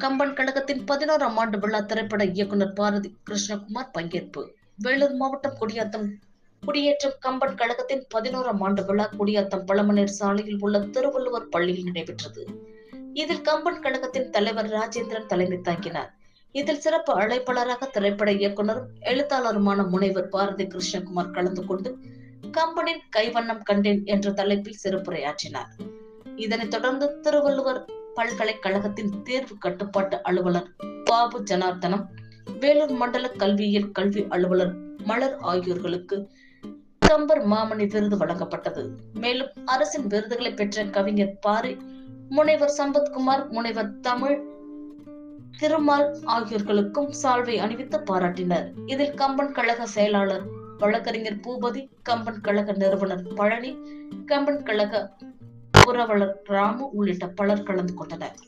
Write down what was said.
கம்பன் கழகத்தின் 11ஆம் ஆண்டு விழா திரைப்பட இயக்குனர் பாரதி கிருஷ்ணகுமார் பங்கேற்பு. வேலூர் மாவட்டம் குடியேற்றம் கம்பன் கழகத்தின் 11ஆம் ஆண்டு விழா குடியாத்தம் பழமனேர் சாலையில் உள்ள திருவள்ளுவர் பள்ளியில் நடைபெற்றது. இதில் கம்பன் கழகத்தின் தலைவர் ராஜேந்திரன் தலைமை தாங்கினார். இதில் சிறப்பு அழைப்பாளராக திரைப்பட இயக்குனரும் எழுத்தாளருமான முனைவர் பாரதி கிருஷ்ணகுமார் கலந்து கொண்டு கம்பனின் கைவண்ணம் கண்டேன் என்ற தலைப்பில் சிறப்புரையாற்றினார். இதனைத் தொடர்ந்து திருவள்ளுவர் பல்கலைக்கழகத்தின் தேர்வு கட்டுப்பாட்டு அலுவலர் பாபு ஜனார்த்தனம், வேலூர் மண்டல கல்வியியல் கல்வி அலுவலர் மலர் ஆகியோர்களுக்கு கம்பர் மாமணி விருது வழங்கப்பட்டது. மேலும் அரசின் விருதுகளை பெற்ற கவிஞர் பாரி, முனைவர் சம்பத்குமார், முனைவர் தமிழ் திருமால் ஆகியோர்களுக்கும் சால்வை அணிவித்து பாராட்டினர். இதில் கம்பன் கழக செயலாளர் வழக்கறிஞர் பூபதி, கம்பன் கழக நிறுவனர் பழனி, கம்பன் கழக புரவலர் ராமு உள்ளிட்ட பலர் கலந்து கொண்டனர்.